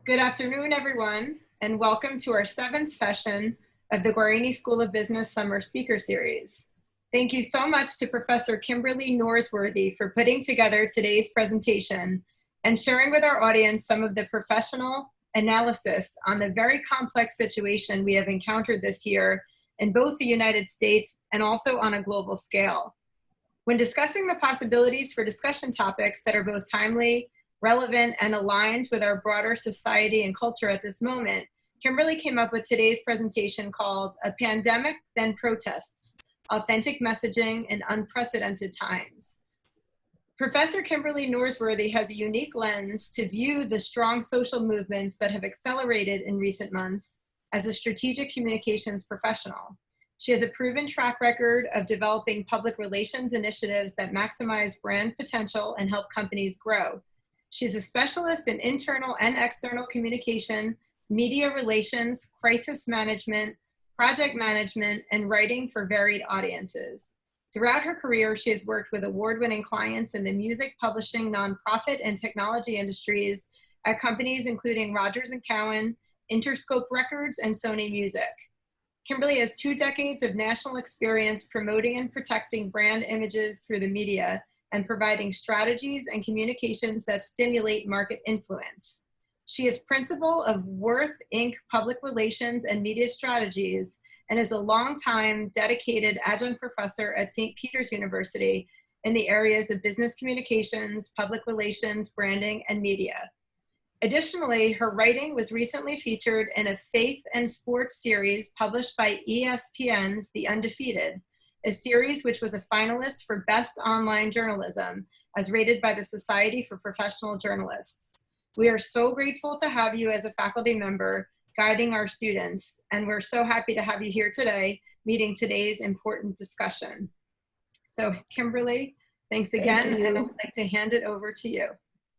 Good afternoon, everyone, and welcome to our seventh session of the Guarini School of Business Summer Speaker Series. Thank you so much to Professor Kimberley Norsworthy for putting together today's presentation and sharing with our audience some of the professional analysis on the very complex situation we have encountered this year in both the United States and also on a global scale. When discussing the possibilities for discussion topics that are both timely, relevant, and aligned with our broader society and culture at this moment, Kimberley came up with today's presentation called A Pandemic, Then Protests, Authentic Messaging in Unprecedented Times. Professor Kimberley Norsworthy has a unique lens to view the strong social movements that have accelerated in recent months as a strategic communications professional. She has a proven track record of developing public relations initiatives that maximize brand potential and help companies grow. She's a specialist in internal and external communication, media relations, crisis management, project management, and writing for varied audiences. Throughout her career, she has worked with award-winning clients in the music, publishing, nonprofit, and technology industries at companies including Rogers & Cowan, Interscope Records, and Sony Music. Kimberley has 2 decades of national experience promoting and protecting brand images through the media and providing strategies and communications that stimulate market influence. She is principal of Worth Inc. Public Relations and Media Strategies and is a longtime dedicated adjunct professor at St. Peter's University in the areas of business communications, public relations, branding, and media. Additionally, her writing was recently featured in a faith and sports series published by ESPN's The Undefeated, a series which was a finalist for Best Online Journalism as rated by the Society for Professional Journalists. We are so grateful to have you as a faculty member guiding our students, and we're so happy to have you here today leading today's important discussion. So Kimberley, thanks again, and I'd like to hand it over to you.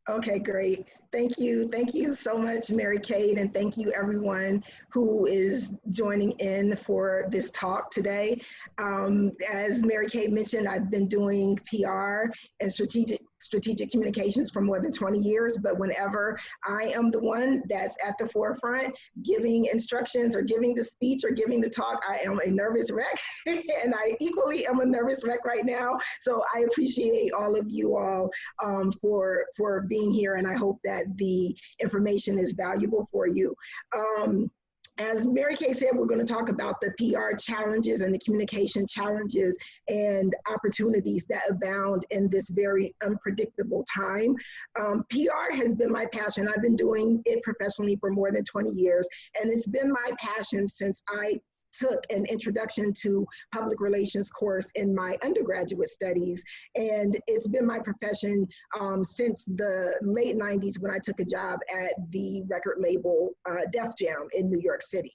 Okay, great. Thank you. Thank you so much, Mary Kate, and thank you everyone who is joining in for this talk today. As Mary Kate mentioned, I've been doing PR and strategic communications for more than 20 years, but whenever I am the one that's at the forefront giving instructions or giving the speech or giving the talk, I am a nervous wreck, and I equally am a nervous wreck right now. So I appreciate all of you all for being here, and I hope that the information is valuable for you. As Mary Kay said, we're going to talk about the PR challenges and the communication challenges and opportunities that abound in this very unpredictable time. PR has been my passion. I've been doing it professionally for more than 20 years, and it's been my passion since I took an introduction to public relations course in my undergraduate studies. And it's been my profession since the late 90s when I took a job at the record label Def Jam in New York City.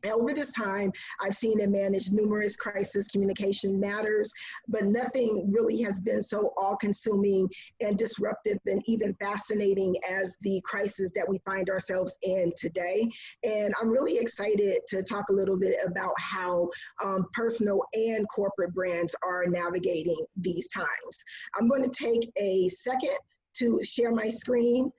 And over this time, I've seen and managed numerous crisis communication matters, but nothing really has been so all-consuming and disruptive and even fascinating as the crisis that we find ourselves in today. And I'm really excited to talk a little bit about how personal and corporate brands are navigating these times. I'm going to take a second to share my screen.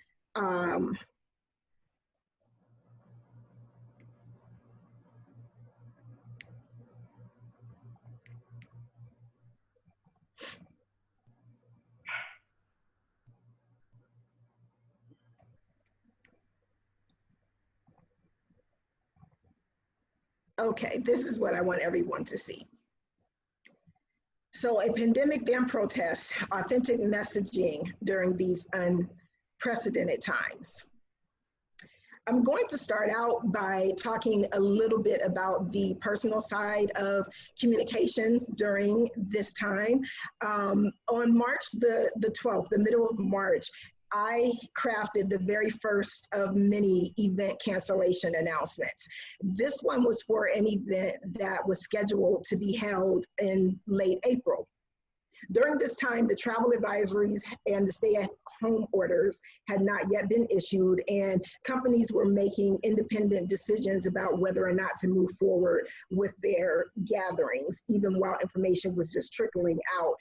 Okay, this is what I want everyone to see. So a pandemic then protests, authentic messaging during these unprecedented times. I'm going to start out by talking a little bit about the personal side of communications during this time. On March the 12th, the middle of March, I crafted the very first of many event cancellation announcements. This one was for an event that was scheduled to be held in late April. During this time, the travel advisories and the stay-at-home orders had not yet been issued, and companies were making independent decisions about whether or not to move forward with their gatherings, even while information was just trickling out.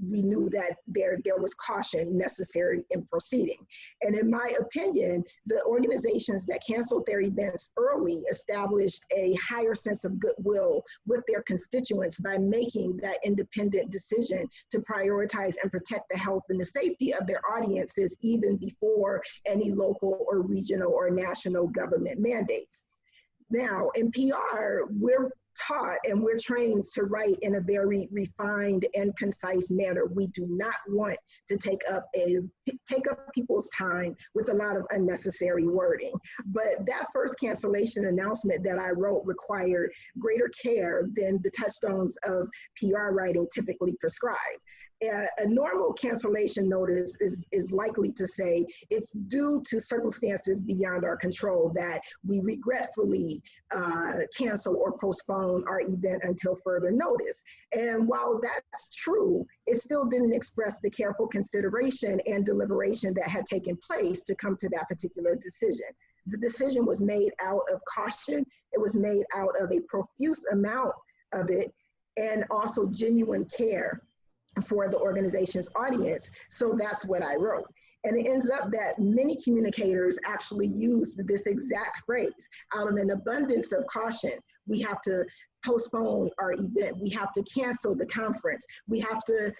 we knew that there was caution necessary in proceeding. And in my opinion, the organizations that canceled their events early established a higher sense of goodwill with their constituents by making that independent decision to prioritize and protect the health and the safety of their audiences even before any local or regional or national government mandates. Now, in PR, we're taught and we're trained to write in a very refined and concise manner. We do not want to take up people's time with a lot of unnecessary wording. But that first cancellation announcement that I wrote required greater care than the touchstones of PR writing typically prescribe. A normal cancellation notice is likely to say it's due to circumstances beyond our control that we regretfully cancel or postpone our event until further notice. And while that's true, it still didn't express the careful consideration and deliberation that had taken place to come to that particular decision. The decision was made out of caution. It was made out of a profuse amount of it, and also genuine care for the organization's audience. So that's what I wrote. And it ends up that many communicators actually use this exact phrase: out of an abundance of caution, we have to postpone our event. We have to cancel the conference. We have to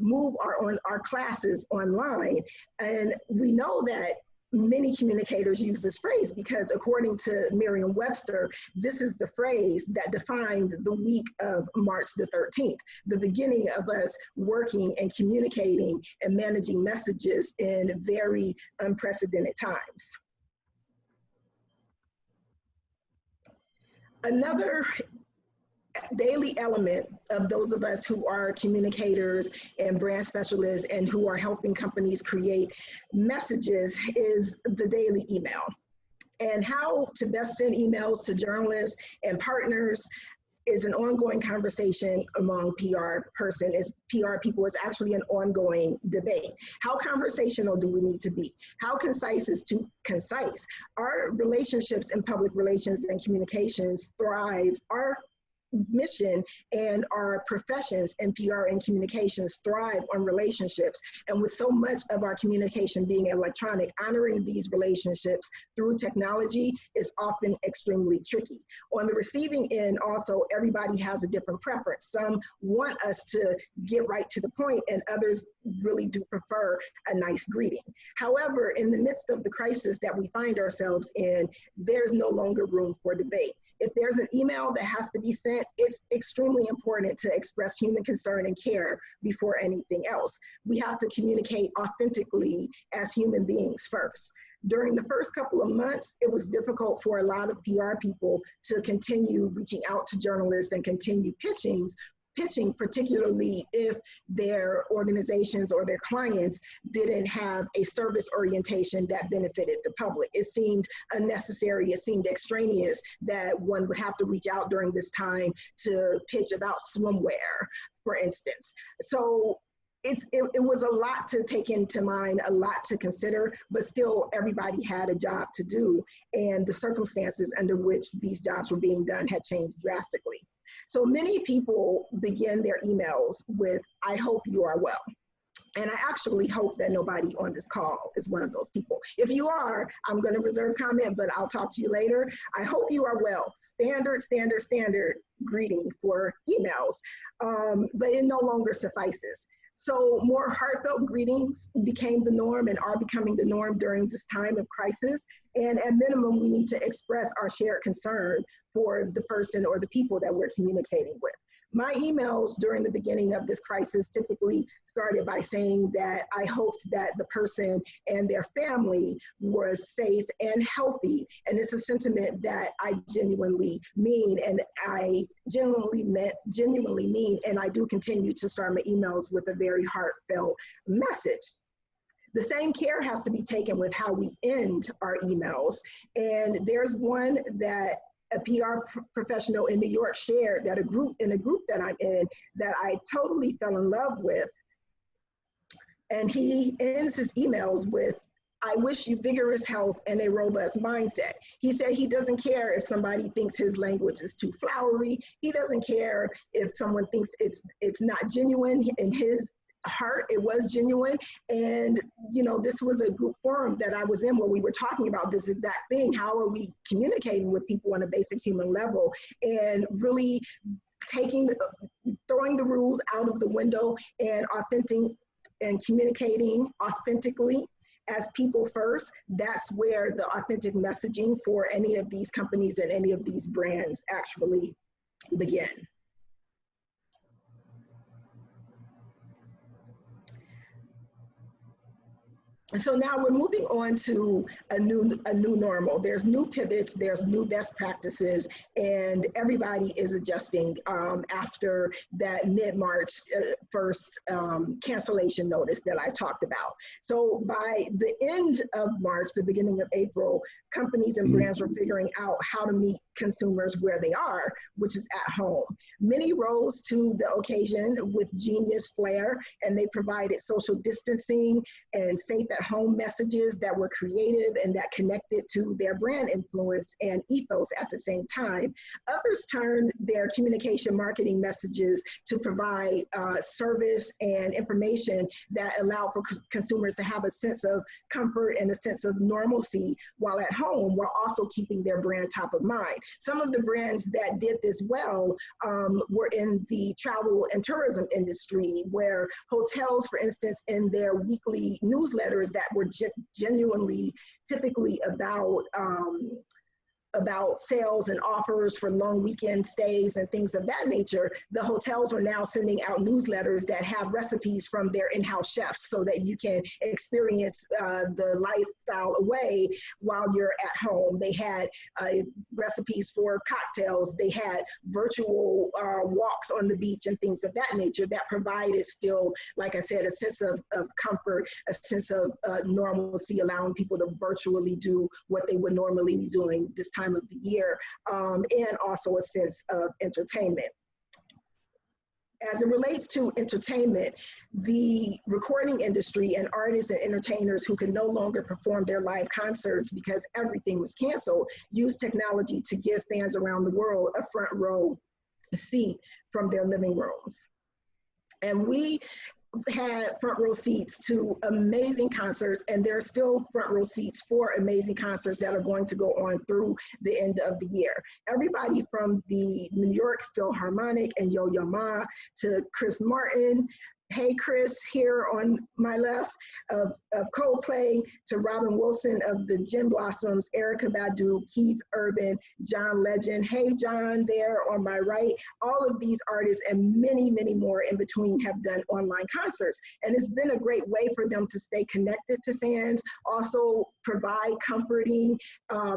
move our classes online. And we know that many communicators use this phrase because according to Merriam-Webster, this is the phrase that defined the week of March the 13th, the beginning of us working and communicating and managing messages in very unprecedented times. Another daily element of those of us who are communicators and brand specialists and who are helping companies create messages is the daily email. And how to best send emails to journalists and partners is an ongoing conversation among PR people. Is actually an ongoing debate. How conversational do we need to be? How concise is too concise? Our relationships in public relations and communications thrive. Our mission and our professions in PR and communications thrive on relationships. And with so much of our communication being electronic, honoring these relationships through technology is often extremely tricky. On the receiving end, also, everybody has a different preference. Some want us to get right to the point, and others really do prefer a nice greeting. However, in the midst of the crisis that we find ourselves in, there's no longer room for debate. If there's an email that has to be sent, it's extremely important to express human concern and care before anything else. We have to communicate authentically as human beings first. During the first couple of months, it was difficult for a lot of PR people to continue reaching out to journalists and continue pitching, particularly if their organizations or their clients didn't have a service orientation that benefited the public. It seemed unnecessary, it seemed extraneous that one would have to reach out during this time to pitch about swimwear, for instance. So it was a lot to take into mind, a lot to consider, but still everybody had a job to do, and the circumstances under which these jobs were being done had changed drastically. So many people begin their emails with, "I hope you are well." And I actually hope that nobody on this call is one of those people. If you are, I'm going to reserve comment, but I'll talk to you later. I hope you are well. Standard greeting for emails, but it no longer suffices. So more heartfelt greetings became the norm and are becoming the norm during this time of crisis. And at minimum, we need to express our shared concern for the person or the people that we're communicating with. My emails during the beginning of this crisis typically started by saying that I hoped that the person and their family was safe and healthy. And it's a sentiment that I genuinely mean, and I genuinely mean, and I do continue to start my emails with a very heartfelt message. The same care has to be taken with how we end our emails. And there's one that a PR professional in New York shared that in a group that I'm in that I totally fell in love with. And he ends his emails with, "I wish you vigorous health and a robust mindset." He said he doesn't care if somebody thinks his language is too flowery. He doesn't care if someone thinks it's not genuine in his heart, it was genuine. And, you know, this was a group forum that I was in where we were talking about this exact thing. How are we communicating with people on a basic human level, and really throwing the rules out of the window and communicating authentically as people first. That's where the authentic messaging for any of these companies and any of these brands actually begin. So now we're moving on to a new normal. There's new pivots, there's new best practices, and everybody is adjusting after that mid-March first cancellation notice that I talked about. So by the end of March, the beginning of April, companies and brands were figuring out how to meet consumers where they are, which is at home. Many rose to the occasion with genius flair, and they provided social distancing and safe at home messages that were creative and that connected to their brand influence and ethos at the same time. Others turned their communication marketing messages to provide service and information that allowed for consumers to have a sense of comfort and a sense of normalcy while at home, while also keeping their brand top of mind. Some of the brands that did this well were in the travel and tourism industry, where hotels, for instance, in their weekly newsletters that were genuinely typically about sales and offers for long weekend stays and things of that nature, the hotels are now sending out newsletters that have recipes from their in-house chefs so that you can experience the lifestyle away while you're at home. They had recipes for cocktails. They had virtual walks on the beach and things of that nature that provided still, like I said, a sense of comfort, a sense of normalcy, allowing people to virtually do what they would normally be doing this time of the year, and also a sense of entertainment. As it relates to entertainment, the recording industry and artists and entertainers who could no longer perform their live concerts because everything was canceled used technology to give fans around the world a front row seat from their living rooms. And we had front row seats to amazing concerts, and there are still front row seats for amazing concerts that are going to go on through the end of the year. Everybody from the New York Philharmonic and Yo-Yo Ma to Chris Martin, hey Chris, here on my left, of Coldplay, to Robin Wilson of the Gin Blossoms, Erykah Badu, Keith Urban, John Legend, hey John there on my right. All of these artists and many, many more in between have done online concerts. And it's been a great way for them to stay connected to fans, also provide comforting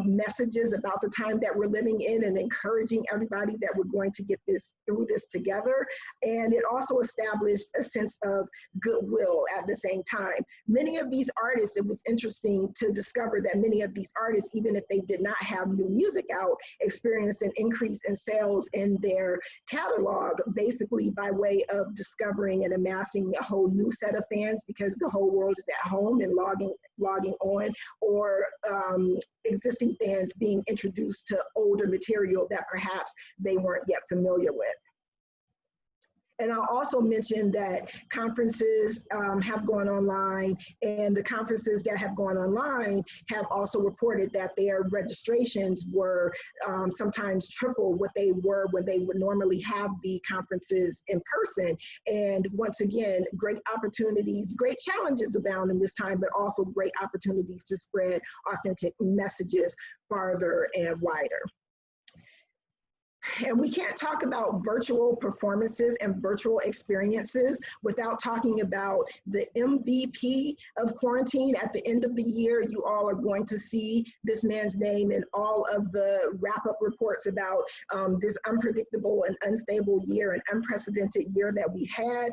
messages about the time that we're living in and encouraging everybody that we're going to get through this together. And it also established a sense of goodwill at the same time. Many of these artists, it was interesting to discover that many of these artists, even if they did not have new music out, experienced an increase in sales in their catalog, basically by way of discovering and amassing a whole new set of fans because the whole world is at home and logging on, or existing fans being introduced to older material that perhaps they weren't yet familiar with. And I'll also mention that conferences have gone online, and the conferences that have gone online have also reported that their registrations were sometimes triple what they were when they would normally have the conferences in person. And once again, great opportunities, great challenges abound in this time, but also great opportunities to spread authentic messages farther and wider. And we can't talk about virtual performances and virtual experiences without talking about the MVP of quarantine. At the end of the year, you all are going to see this man's name in all of the wrap-up reports about this unpredictable and unstable year, an unprecedented year that we had.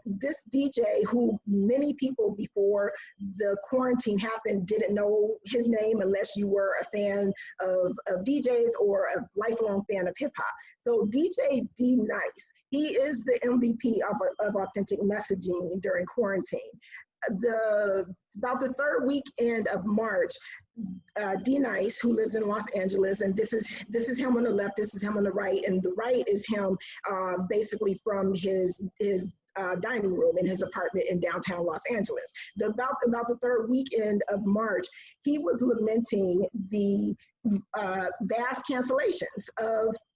This DJ, who many people before the quarantine happened didn't know his name unless you were a fan of DJs or a lifelong fan of hip hop. So DJ D-Nice, he is the MVP of authentic messaging during quarantine. About the third weekend of March, D-Nice, who lives in Los Angeles, and this is him on the left, this is him on the right, and the right is him basically from his dining room in his apartment in downtown Los Angeles. About the third weekend of March, he was lamenting the vast cancellations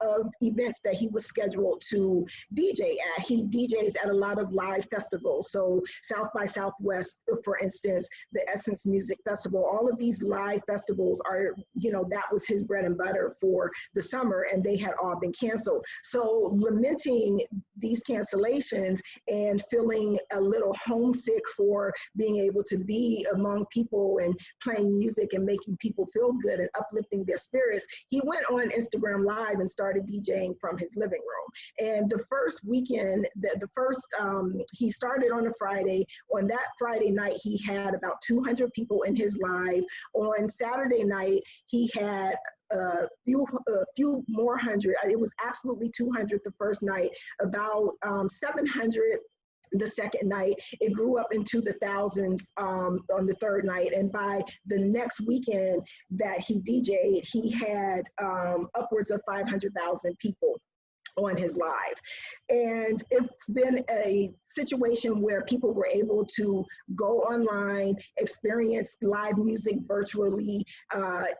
of events that he was scheduled to DJ at. He DJs at a lot of live festivals. So South by Southwest, for instance, the Essence Music Festival, all of these live festivals are, that was his bread and butter for the summer, and they had all been canceled. So lamenting these cancellations and feeling a little homesick for being able to be among people and playing music and making people feel good and uplifting their spirits, he went on Instagram Live and started DJing from his living room. And the first weekend, he started on a Friday. On that Friday night, he had about 200 people in his live. On Saturday night, he had a few more hundred. It was absolutely 200 the first night, about 700 the second night. It grew up into the thousands on the third night. And by the next weekend that he DJ'd, he had upwards of 500,000 people on his live. And it's been a situation where people were able to go online, experience live music virtually,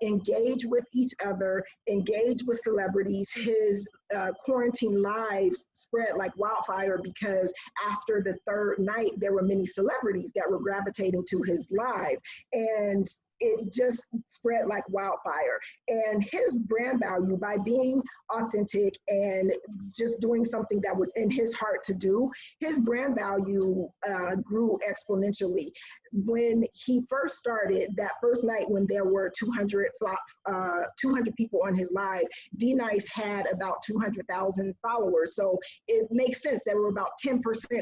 engage with each other, engage with celebrities. His quarantine lives spread like wildfire because after the third night, there were many celebrities that were gravitating to his live. And it just spread like wildfire. And his brand value, by being authentic and just doing something that was in his heart to do, his brand value grew exponentially. When he first started, that first night when there were 200 people on his live, D-Nice had about 200,000 followers. So it makes sense that about 10%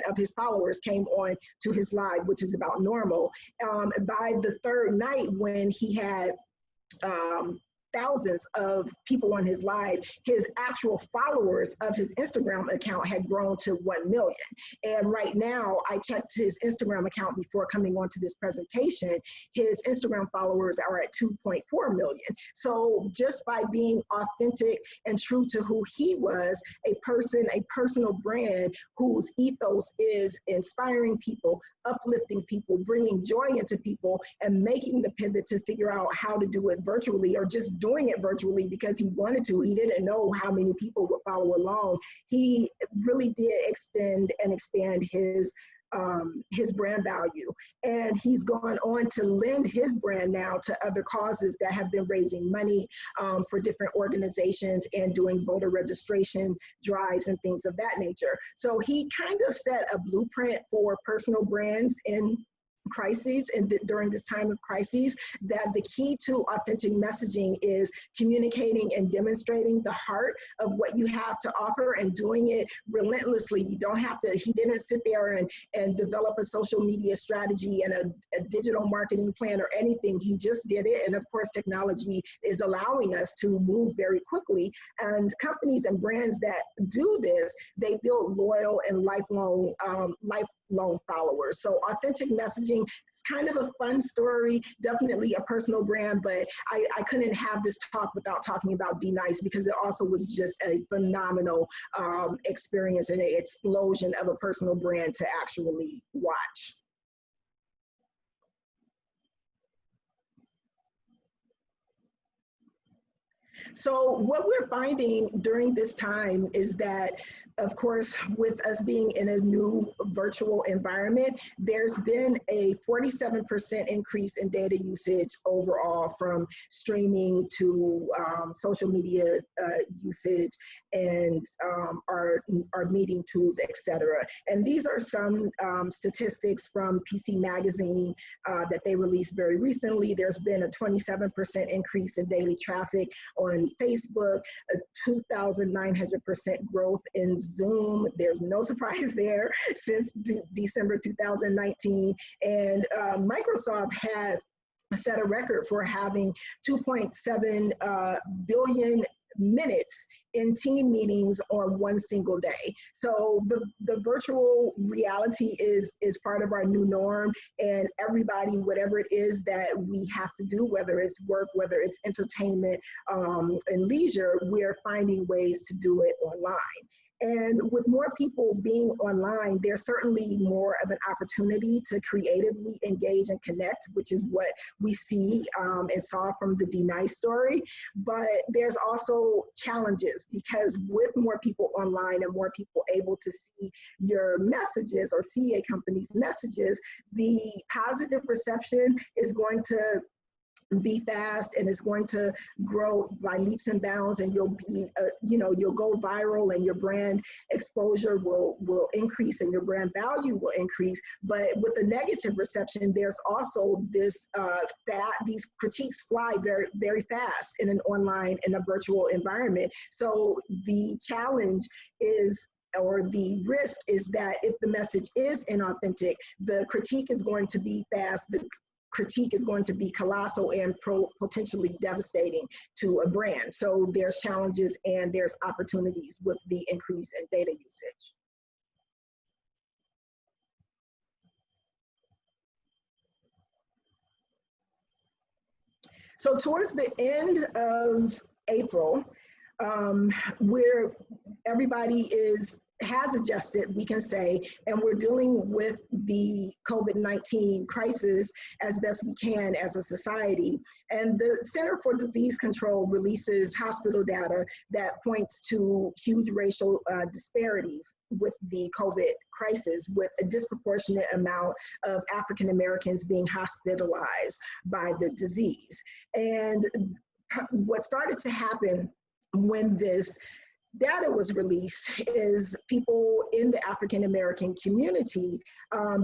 of his followers came on to his live, which is about normal. By the third night, when he had thousands of people on his live, his actual followers of his Instagram account had grown to 1 million. And right now, I checked his Instagram account before coming onto this presentation, his Instagram followers are at 2.4 million. So just by being authentic and true to who he was, a personal brand whose ethos is inspiring people, uplifting people, bringing joy into people, and making the pivot to figure out how to do it virtually, or just doing it virtually because he wanted to. He didn't know how many people would follow along. He really did extend and expand his brand value. And he's gone on to lend his brand now to other causes that have been raising money for different organizations and doing voter registration drives and things of that nature. So he kind of set a blueprint for personal brands in crises and during this time of crises, that the key to authentic messaging is communicating and demonstrating the heart of what you have to offer and doing it relentlessly. You don't have to, he didn't sit there and develop a social media strategy and a digital marketing plan or anything. He just did it. And of course, technology is allowing us to move very quickly. And companies and brands that do this, they build loyal and lifelong followers. So authentic messaging is kind of a fun story, definitely a personal brand, but I couldn't have this talk without talking about D-Nice, because it also was just a phenomenal experience and an explosion of a personal brand to actually watch. So what we're finding during this time is that, of course, with us being in a new virtual environment, there's been a 47% increase in data usage overall, from streaming to social media usage and our meeting tools, etc. And these are some statistics from PC Magazine that they released very recently. There's been a 27% increase in daily traffic on Facebook, a 2,900% growth in Zoom. There's no surprise there since December 2019. And Microsoft had set a record for having 2.7 billion minutes in team meetings on one single day. So the virtual reality is part of our new norm, and everybody, whatever it is that we have to do, whether it's work, whether it's entertainment and leisure, we're finding ways to do it online. And with more people being online, there's certainly more of an opportunity to creatively engage and connect, which is what we see and saw from the D-Nice story. But there's also challenges, because with more people online and more people able to see your messages or see a company's messages, the positive reception is going to be fast, and it's going to grow by leaps and bounds, and you'll be you'll go viral, and your brand exposure will increase, and your brand value will increase. But with the negative reception, there's also this that these critiques fly very, very fast in an online, in a virtual environment. So the challenge is, or the risk is, that if the message is inauthentic, the critique is going to be fast, the critique is going to be colossal and potentially devastating to a brand. So there's challenges and there's opportunities with the increase in data usage. So towards the end of April, where everybody has adjusted, we can say, and we're dealing with the COVID-19 crisis as best we can as a society. And the Center for Disease Control releases hospital data that points to huge racial disparities with the COVID crisis, with a disproportionate amount of African Americans being hospitalized by the disease. And what started to happen when this data was released is people in the African American community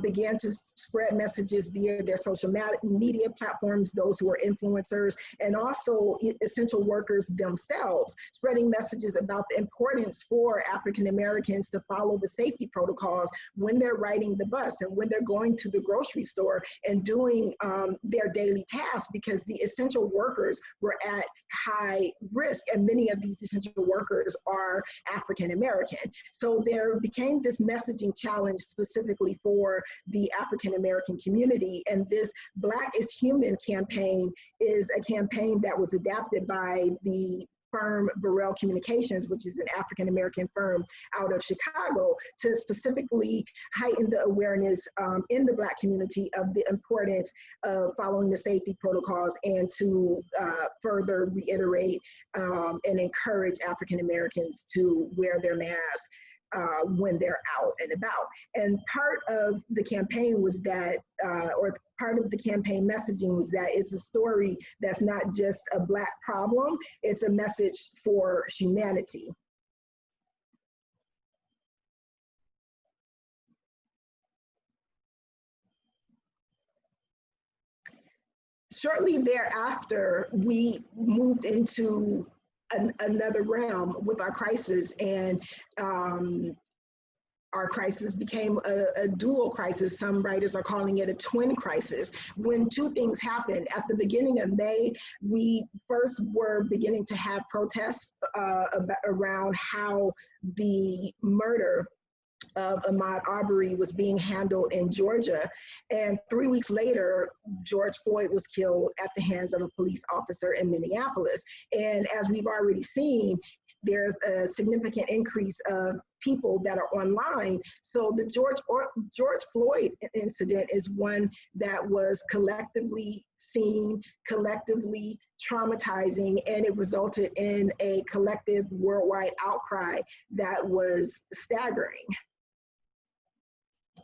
began to spread messages via their social media platforms, those who are influencers, and also essential workers themselves, spreading messages about the importance for African Americans to follow the safety protocols when they're riding the bus and when they're going to the grocery store and doing their daily tasks, because the essential workers were at high risk, and many of these essential workers are African American. So there became this messaging challenge specifically for the African American community. And this Black is Human campaign is a campaign that was adapted by the firm Burrell Communications, which is an African American firm out of Chicago, to specifically heighten the awareness in the Black community of the importance of following the safety protocols, and to further reiterate and encourage African Americans to wear their masks when they're out and about. And part of the campaign was that, or part of the campaign messaging was that it's a story that's not just a Black problem, it's a message for humanity. Shortly thereafter, we moved into another realm with our crisis, and our crisis became a dual crisis. Some writers are calling it a twin crisis, when two things happened. At the beginning of May, we first were beginning to have protests around how the murder of Ahmaud Arbery was being handled in Georgia. And 3 weeks later, George Floyd was killed at the hands of a police officer in Minneapolis. And as we've already seen, there's a significant increase of people that are online. So the George Floyd incident is one that was collectively seen, collectively traumatizing, and it resulted in a collective worldwide outcry that was staggering.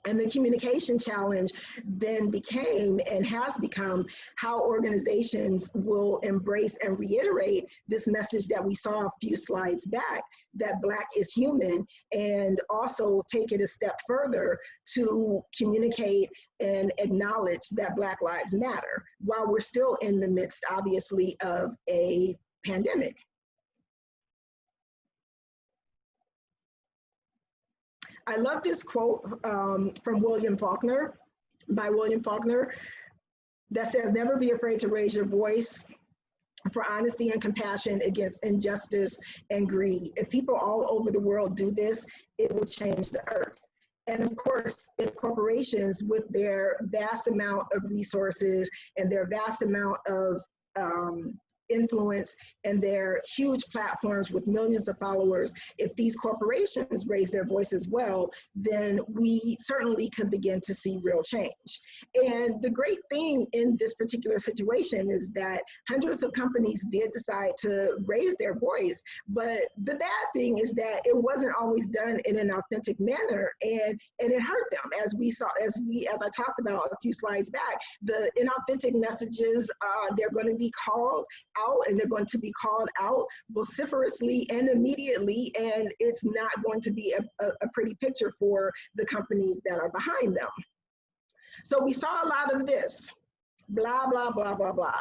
And the communication challenge then became, and has become, how organizations will embrace and reiterate this message that we saw a few slides back, that Black is human, and also take it a step further to communicate and acknowledge that Black lives matter, while we're still in the midst, obviously, of a pandemic. I love this quote from William Faulkner, by William Faulkner, that says, "Never be afraid to raise your voice for honesty and compassion against injustice and greed. If people all over the world do this, it will change the earth." And of course, if corporations, with their vast amount of resources and their vast amount of influence and their huge platforms with millions of followers, if these corporations raise their voice as well, then we certainly could begin to see real change. And the great thing in this particular situation is that hundreds of companies did decide to raise their voice, but the bad thing is that it wasn't always done in an authentic manner, and it hurt them. As I talked about a few slides back, the inauthentic messages, they're going to be called out, and they're going to be called out vociferously and immediately, and it's not going to be a pretty picture for the companies that are behind them. So we saw a lot of this. Blah, blah, blah, blah, blah.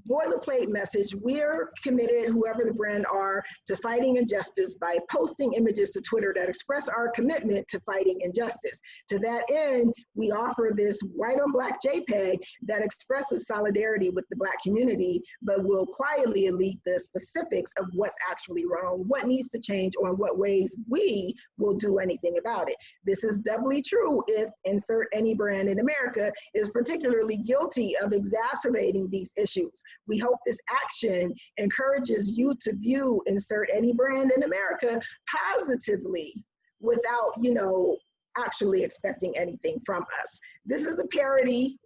Boilerplate message, we're committed, whoever the brand are, to fighting injustice by posting images to Twitter that express our commitment to fighting injustice. To that end, we offer this white on black JPEG that expresses solidarity with the Black community, but will quietly elite the specifics of what's actually wrong, what needs to change, or in what ways we will do anything about it. This is doubly true if insert any brand in America is particularly guilty of exacerbating these issues. We hope this action encourages you to view insert any brand in America positively without, actually expecting anything from us. This is a parody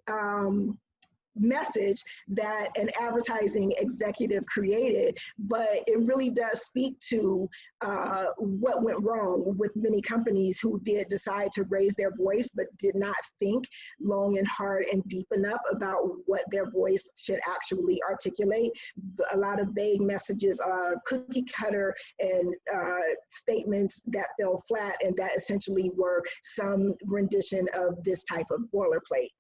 message that an advertising executive created, but it really does speak to what went wrong with many companies who did decide to raise their voice, but did not think long and hard and deep enough about what their voice should actually articulate. A lot of vague messages, cookie cutter, and statements that fell flat, and that essentially were some rendition of this type of boilerplate.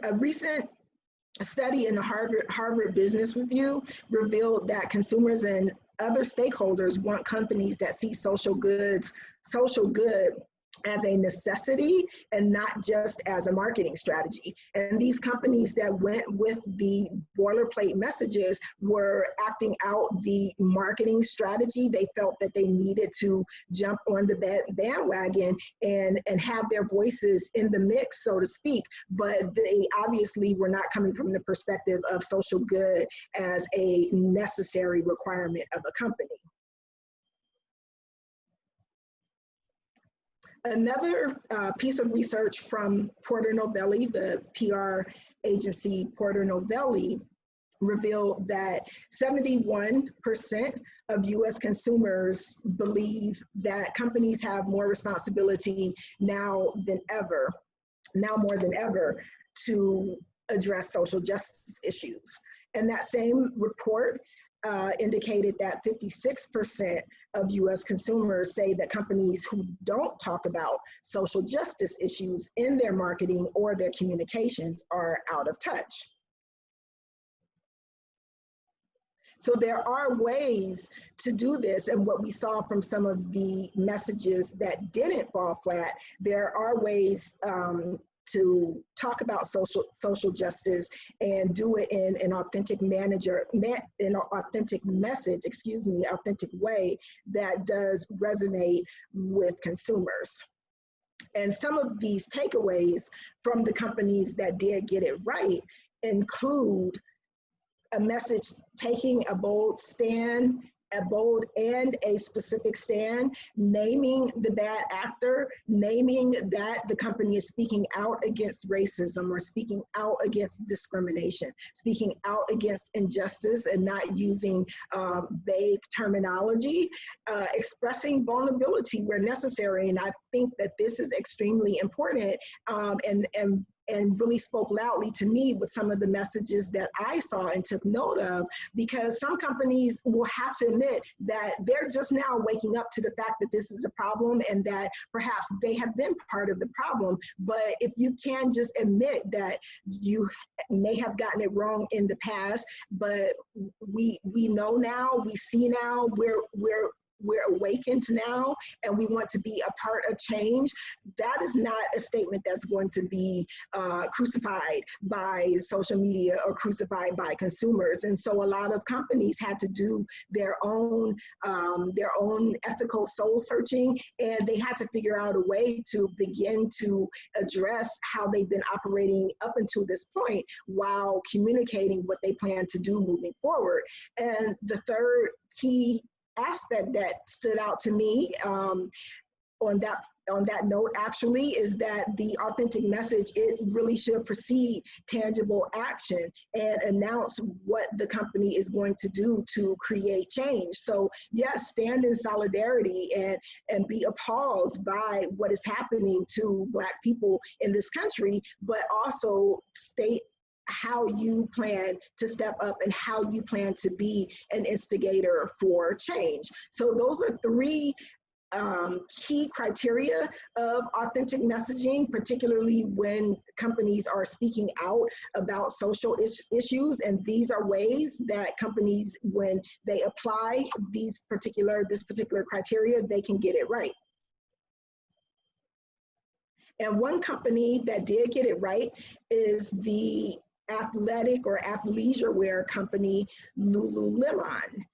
A recent study in the Harvard Business Review revealed that consumers and other stakeholders want companies that see social good as a necessity and not just as a marketing strategy. And these companies that went with the boilerplate messages were acting out the marketing strategy. They felt that they needed to jump on the bandwagon and have their voices in the mix, so to speak, but they obviously were not coming from the perspective of social good as a necessary requirement of a company. Another piece of research from Porter Novelli, the PR agency Porter Novelli, revealed that 71% of US consumers believe that companies have more responsibility now more than ever, to address social justice issues. And that same report indicated that 56% of US consumers say that companies who don't talk about social justice issues in their marketing or their communications are out of touch. So there are ways to do this, and what we saw from some of the messages that didn't fall flat, there are ways to talk about social justice and do it in an authentic authentic way that does resonate with consumers. And some of these takeaways from the companies that did get it right include a message taking a bold stand, a bold and a specific stand, naming the bad actor, naming that the company is speaking out against racism or speaking out against discrimination, speaking out against injustice and not using vague terminology, expressing vulnerability where necessary. And I think that this is extremely important and really spoke loudly to me with some of the messages that I saw and took note of, because some companies will have to admit that they're just now waking up to the fact that this is a problem and that perhaps they have been part of the problem. But if you can just admit that you may have gotten it wrong in the past, but we know now, we see now, we're we're awakened now and we want to be a part of change, that is not a statement that's going to be crucified by social media or crucified by consumers. And so a lot of companies had to do their own ethical soul searching, and they had to figure out a way to begin to address how they've been operating up until this point while communicating what they plan to do moving forward. And the third key aspect that stood out to me on that note actually is that the authentic message, it really should precede tangible action and announce what the company is going to do to create change. So yes, stand in solidarity and be appalled by what is happening to Black people in this country, but also state how you plan to step up and how you plan to be an instigator for change. So those are three key criteria of authentic messaging, particularly when companies are speaking out about social issues. And these are ways that companies, when they apply this particular criteria, they can get it right. And one company that did get it right is the athletic or athleisure wear company Lululemon.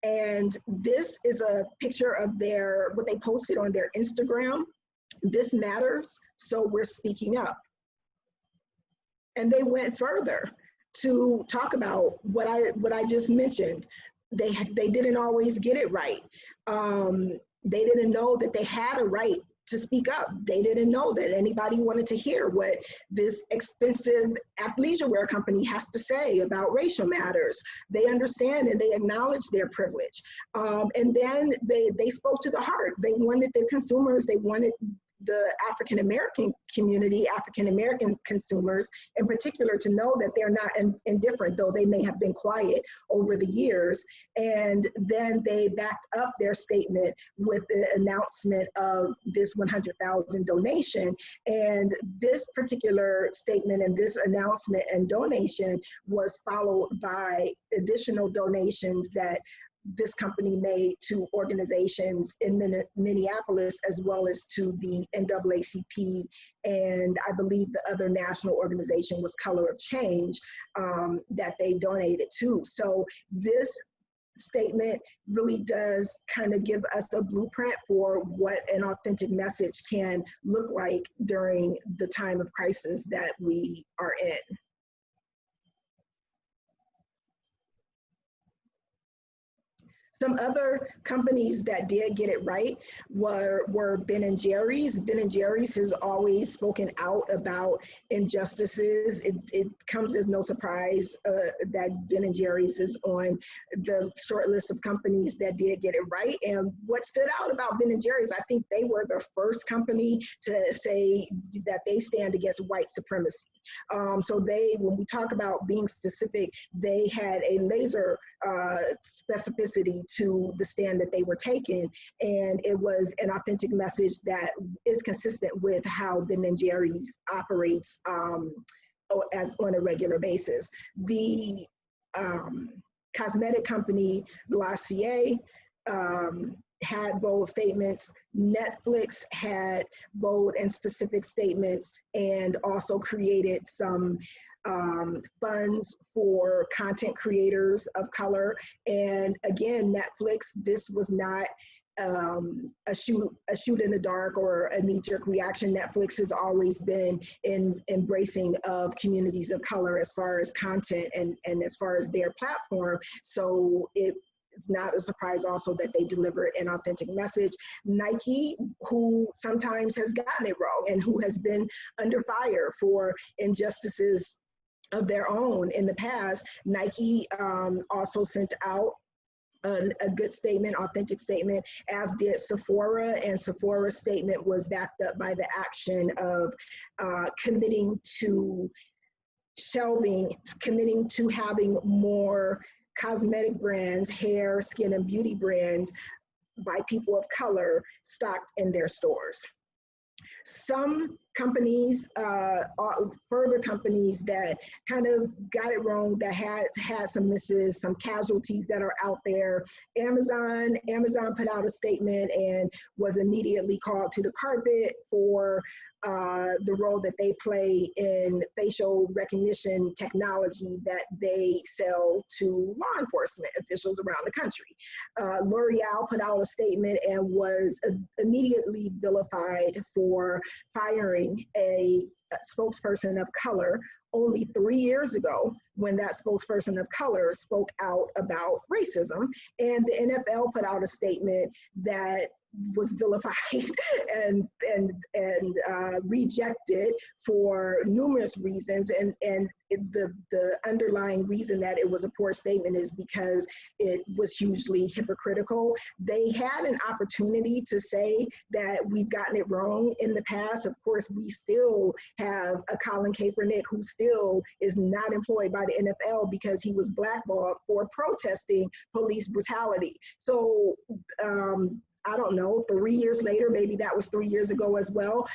And this is a picture of what they posted on their Instagram. This matters, so we're speaking up. And they went further to talk about what I just mentioned. They didn't always get it right. They didn't know that they had a right to speak up. They didn't know that anybody wanted to hear what this expensive athleisure wear company has to say about racial matters. They understand and they acknowledge their privilege. And then they spoke to the heart. They wanted their consumers, they wanted the African-American community, African-American consumers in particular, to know that they're not indifferent, though they may have been quiet over the years. And then they backed up their statement with the announcement of this 100,000 donation. And this particular statement and this announcement and donation was followed by additional donations that this company made to organizations in Minneapolis, as well as to the NAACP, and I believe the other national organization was Color of Change, that they donated to. So this statement really does kind of give us a blueprint for what an authentic message can look like during the time of crisis that we are in. Some other companies that did get it right were Ben & Jerry's. Ben & Jerry's has always spoken out about injustices. It comes as no surprise that Ben & Jerry's is on the short list of companies that did get it right. And what stood out about Ben & Jerry's, I think they were the first company to say that they stand against white supremacy. So when we talk about being specific, they had a laser specificity to the stand that they were taking, and it was an authentic message that is consistent with how Ben & Jerry's operates as on a regular basis. The cosmetic company Glossier had bold statements. Netflix had bold and specific statements, and also created some funds for content creators of color. And again, Netflix, this was not a shoot in the dark or a knee-jerk reaction. Netflix has always been embracing of communities of color as far as content and as far as their platform. So it's not a surprise also that they delivered an authentic message. Nike, who sometimes has gotten it wrong and who has been under fire for injustices of their own in the past, Nike also sent out a good statement, authentic statement, as did Sephora, and Sephora's statement was backed up by the action of committing to shelving, committing to having more cosmetic brands, hair, skin, and beauty brands by people of color stocked in their stores. Some companies, further companies that kind of got it wrong, that had some misses, some casualties that are out there. Amazon put out a statement and was immediately called to the carpet for the role that they play in facial recognition technology that they sell to law enforcement officials around the country. L'Oreal put out a statement and was immediately vilified for firing a spokesperson of color only 3 years ago, when that spokesperson of color spoke out about racism. And the NFL put out a statement that was vilified and rejected for numerous reasons. And the underlying reason that it was a poor statement is because it was hugely hypocritical. They had an opportunity to say that we've gotten it wrong in the past. Of course, we still have a Colin Kaepernick who still is not employed by the NFL because he was blackballed for protesting police brutality. So, I don't know, 3 years later, maybe that was 3 years ago as well.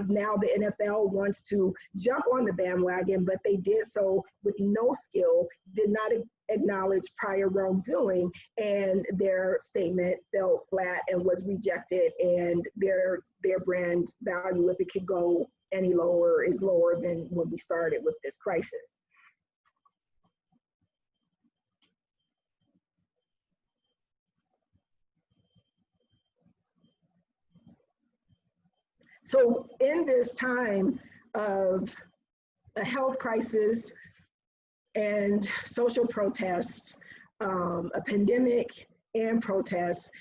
Now the NFL wants to jump on the bandwagon, but they did so with no skill, did not acknowledge prior wrongdoing, and their statement fell flat and was rejected, and their brand value, if it could go any lower, is lower than when we started with this crisis. So in this time of a health crisis and social protests, a pandemic and protests,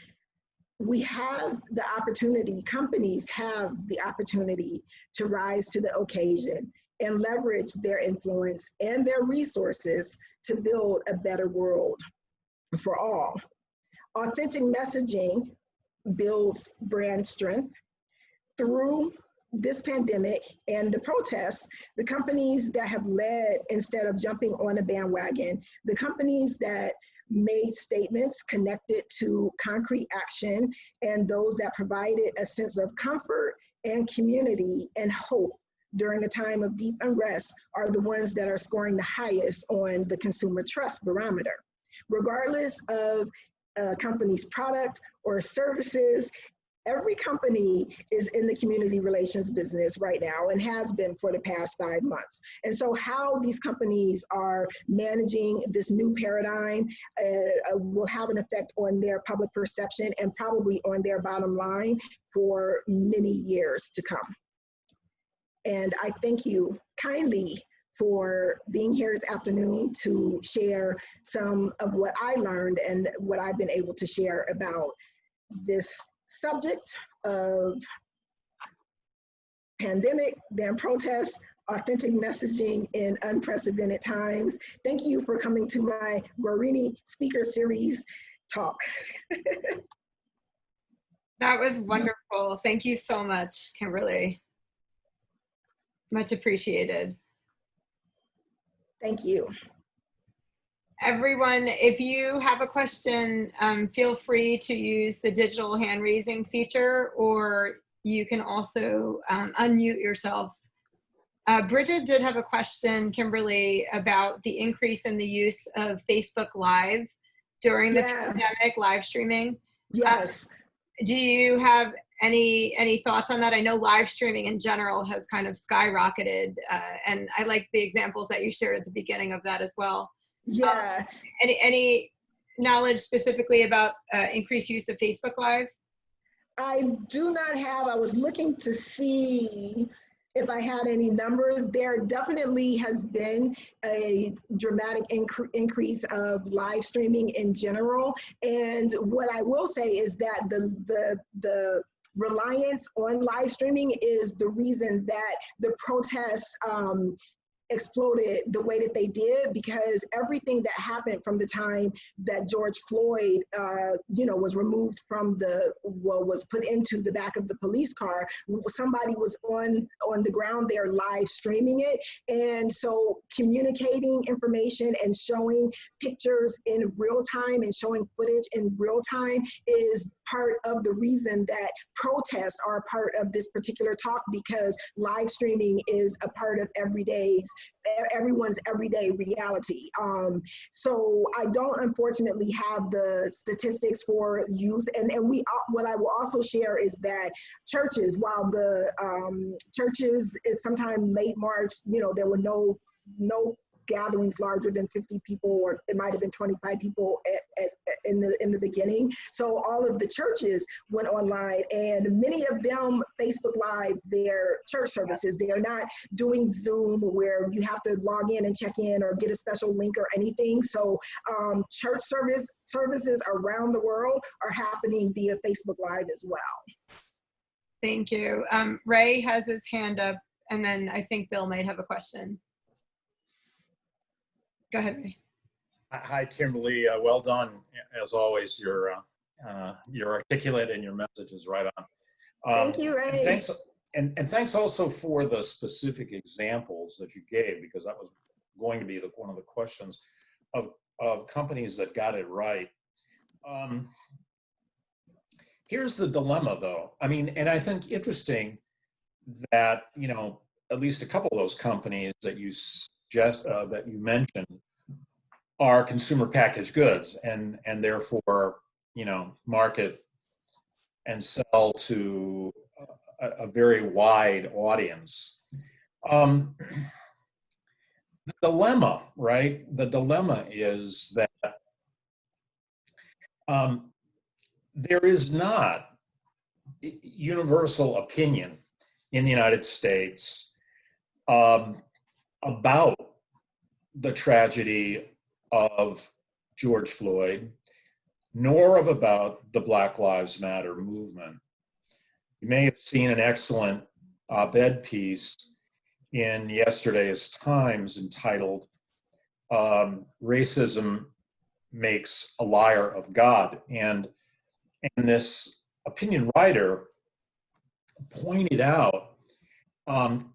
we have the opportunity, companies have the opportunity to rise to the occasion and leverage their influence and their resources to build a better world for all. Authentic messaging builds brand strength. Through this pandemic and the protests, the companies that have led instead of jumping on a bandwagon, the companies that made statements connected to concrete action, and those that provided a sense of comfort and community and hope during a time of deep unrest are the ones that are scoring the highest on the consumer trust barometer. Regardless of a company's product or services, every company is in the community relations business right now and has been for the past 5 months. And so how these companies are managing this new paradigm will have an effect on their public perception and probably on their bottom line for many years to come. And I thank you kindly for being here this afternoon to share some of what I learned and what I've been able to share about this subject of pandemic, then protests, authentic messaging in unprecedented times. Thank you for coming to my Guarini speaker series talk. That was wonderful. Thank you so much, Kimberly. Much appreciated. Thank you. Everyone, if you have a question, feel free to use the digital hand raising feature, or you can also unmute yourself. Bridget did have a question, Kimberly, about the increase in the use of Facebook Live during the pandemic, live streaming. Yes. Do you have any thoughts on that? I know live streaming in general has kind of skyrocketed, and I like the examples that you shared at the beginning of that as well. Yeah. Any knowledge specifically about increased use of Facebook Live? I do not have. I was looking to see if I had any numbers. There definitely has been a dramatic increase of live streaming in general. And what I will say is that the reliance on live streaming is the reason that the protests exploded the way that they did, because everything that happened from the time that George Floyd, was removed from was put into the back of the police car, somebody was on the ground there live streaming it. And so communicating information and showing pictures in real time and showing footage in real time is part of the reason that protests are a part of this particular talk, because live streaming is a part of everyone's everyday reality. So I don't unfortunately have the statistics for use, and what I will also share is that churches, while the churches, sometime late March, there were no gatherings larger than 50 people, or it might have been 25 people in the beginning. So all of the churches went online, and many of them Facebook Live their church services. They are not doing Zoom where you have to log in and check in or get a special link or anything. So church services around the world are happening via Facebook Live as well. Thank you. Ray has his hand up, and then I think Bill might have a question. Go ahead, Ray. Hi, Kimberly. Well done, as always. You're articulate and your message is right on. Thank you, Ray. And thanks also for the specific examples that you gave, because that was going to be one of the questions of companies that got it right. Here's the dilemma, though. I mean, and I think interesting that, at least a couple of those companies that you that you mentioned are consumer packaged goods, and therefore, market and sell to a very wide audience. The dilemma, right? The dilemma is that there is not universal opinion in the United States about the tragedy of George Floyd, nor about the Black Lives Matter movement. You may have seen an excellent op-ed piece in yesterday's Times entitled "Racism Makes a Liar of God," and this opinion writer pointed out,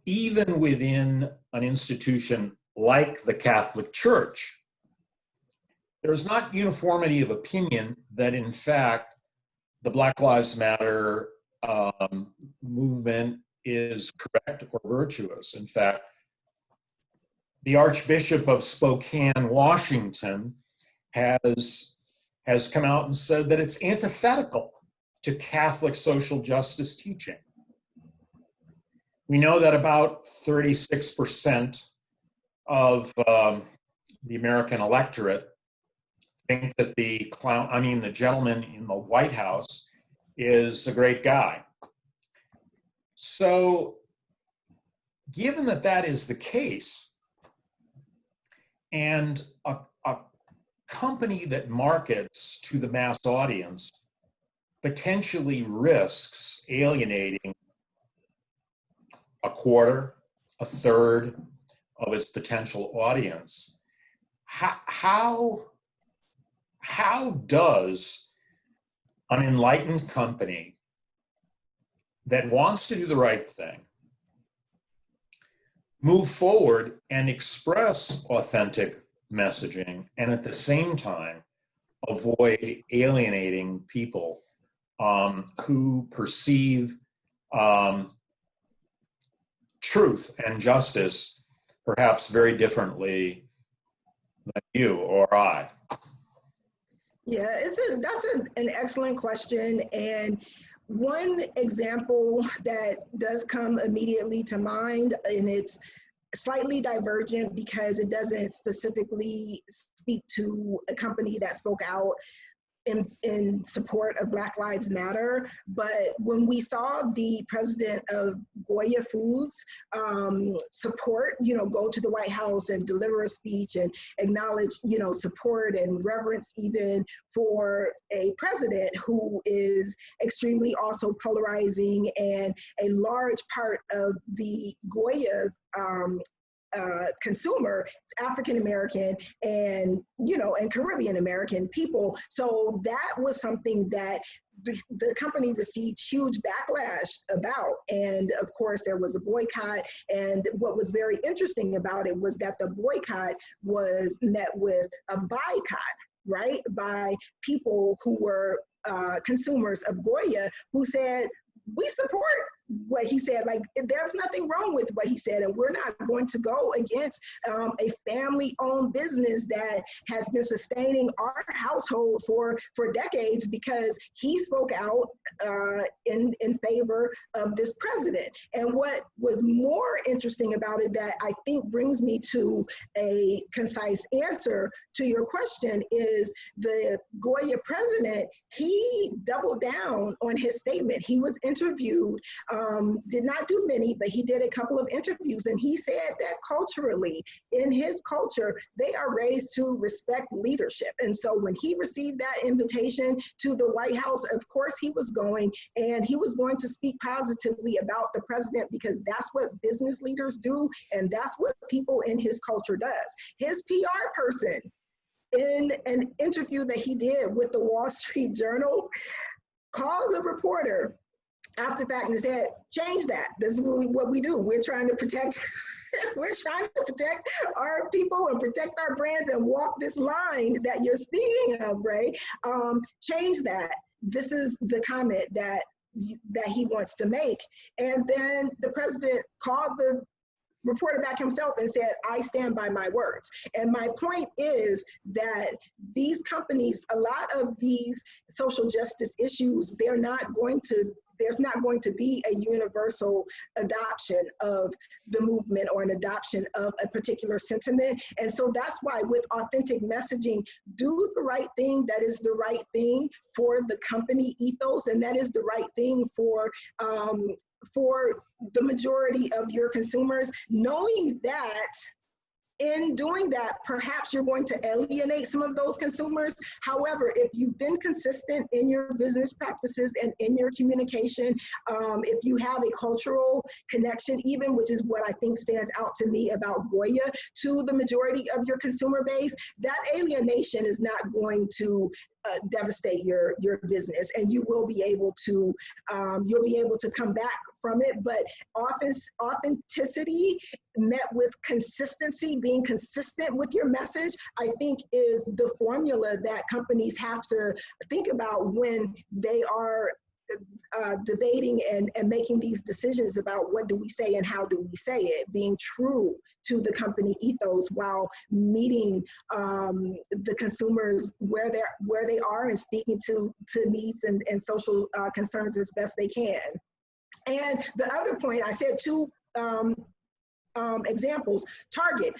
even within an institution like the Catholic Church, there's not uniformity of opinion that, in fact, the Black Lives Matter movement is correct or virtuous. In fact, the Archbishop of Spokane, Washington, has come out and said that it's antithetical to Catholic social justice teaching. We know that about 36% of the American electorate think that the gentleman in the White House is a great guy. So, given that that is the case, and a company that markets to the mass audience potentially risks alienating a quarter, a third of its potential audience, how does an enlightened company that wants to do the right thing move forward and express authentic messaging, and at the same time avoid alienating people who perceive truth and justice perhaps very differently than you or I? Yeah, that's an excellent question. And one example that does come immediately to mind, and it's slightly divergent because it doesn't specifically speak to a company that spoke out in support of Black Lives Matter, but when we saw the president of Goya Foods support, go to the White House and deliver a speech and acknowledge, support and reverence even for a president who is extremely also polarizing, and a large part of the Goya consumer, it's African American and and Caribbean American people. So that was something that the company received huge backlash about, and of course there was a boycott. And what was very interesting about it was that the boycott was met with a boycott, right, by people who were consumers of Goya who said, we support what he said. Like, there's nothing wrong with what he said, and we're not going to go against a family-owned business that has been sustaining our household for decades, because he spoke out in favor of this president. And what was more interesting about it, that I think brings me to a concise answer to your question, is the Goya president, he doubled down on his statement. He was interviewed, did not do many, but he did a couple of interviews, and he said that culturally, in his culture, they are raised to respect leadership. And so when he received that invitation to the White House, of course he was going, and he was going to speak positively about the president, because that's what business leaders do, and that's what people in his culture does. His PR person, in an interview that he did with the Wall Street Journal, called the reporter after the fact and said, change that. This is what we do. We're trying to protect, we're trying to protect our people and protect our brands and walk this line that you're speaking of, Ray. Change that. This is the comment that he wants to make. And then the president called the reported back himself and said, I stand by my words. And my point is that these companies, a lot of these social justice issues, there's not going to be a universal adoption of the movement or an adoption of a particular sentiment. And so that's why with authentic messaging, do the right thing that is the right thing for the company ethos, and that is the right thing for the majority of your consumers, knowing that in doing that, perhaps you're going to alienate some of those consumers. However, if you've been consistent in your business practices and in your communication, if you have a cultural connection, even, which is what I think stands out to me about Goya, to the majority of your consumer base, that alienation is not going to devastate your business, and you will be able to come back from it. But authenticity met with consistency, being consistent with your message, I think is the formula that companies have to think about when they are debating and making these decisions about what do we say and how do we say it, being true to the company ethos while meeting the consumers where they are and speaking to needs and social concerns as best they can. And the other point, I said two examples. Target,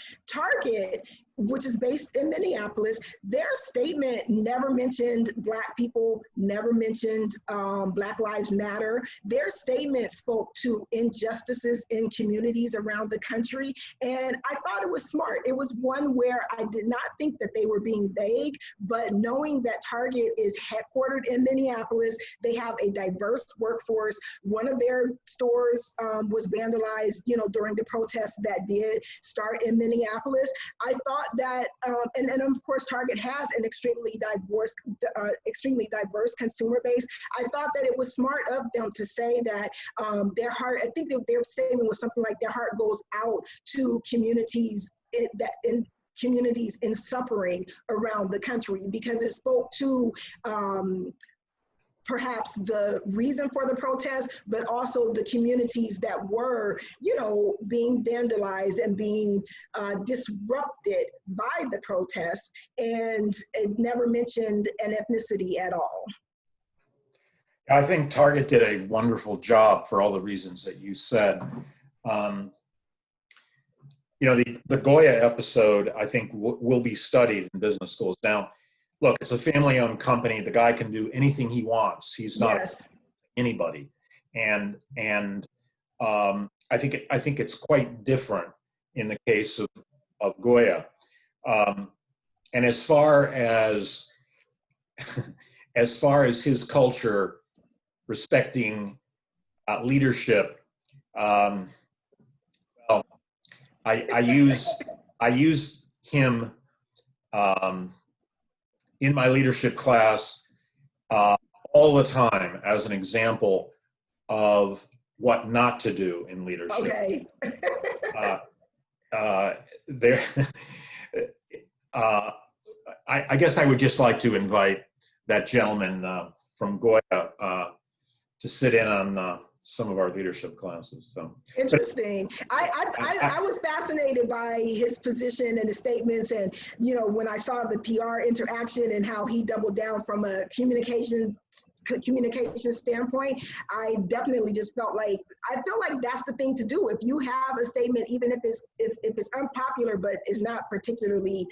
which is based in Minneapolis, their statement never mentioned Black people, never mentioned Black Lives Matter. Their statement spoke to injustices in communities around the country, and I thought it was smart. It was one where I did not think that they were being vague, but knowing that Target is headquartered in Minneapolis, they have a diverse workforce. One of their stores was vandalized, during the protests that did start in Minneapolis. I thought that, and of course, Target has an extremely diverse consumer base. I thought that it was smart of them to say that their heart, I think their statement was something like their heart goes out to communities in suffering around the country, because it spoke to perhaps the reason for the protest, but also the communities that were, being vandalized and being disrupted by the protests, and it never mentioned an ethnicity at all. I think Target did a wonderful job for all the reasons that you said. The Goya episode, I think, will be studied in business schools. Now, look, it's a family-owned company. The guy can do anything he wants. He's not anybody, and I think it's quite different in the case of Goya. And as far as his culture respecting leadership, well, I use him in my leadership class all the time as an example of what not to do in leadership. Okay. I guess I would just like to invite that gentleman Goya to sit in on some of our leadership classes. So interesting. I was fascinated by his position and his statements, and when I saw the PR interaction and how he doubled down from a communication standpoint, I definitely just felt like that's the thing to do. If you have a statement, even if it's unpopular but is not particularly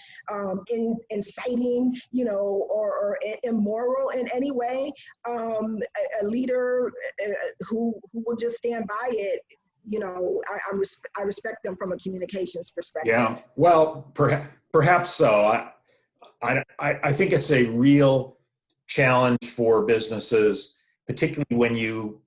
inciting, or immoral in any way, a leader who will just stand by it, I respect them from a communications perspective. Yeah, well, perhaps so. I think it's a real challenge for businesses, particularly when you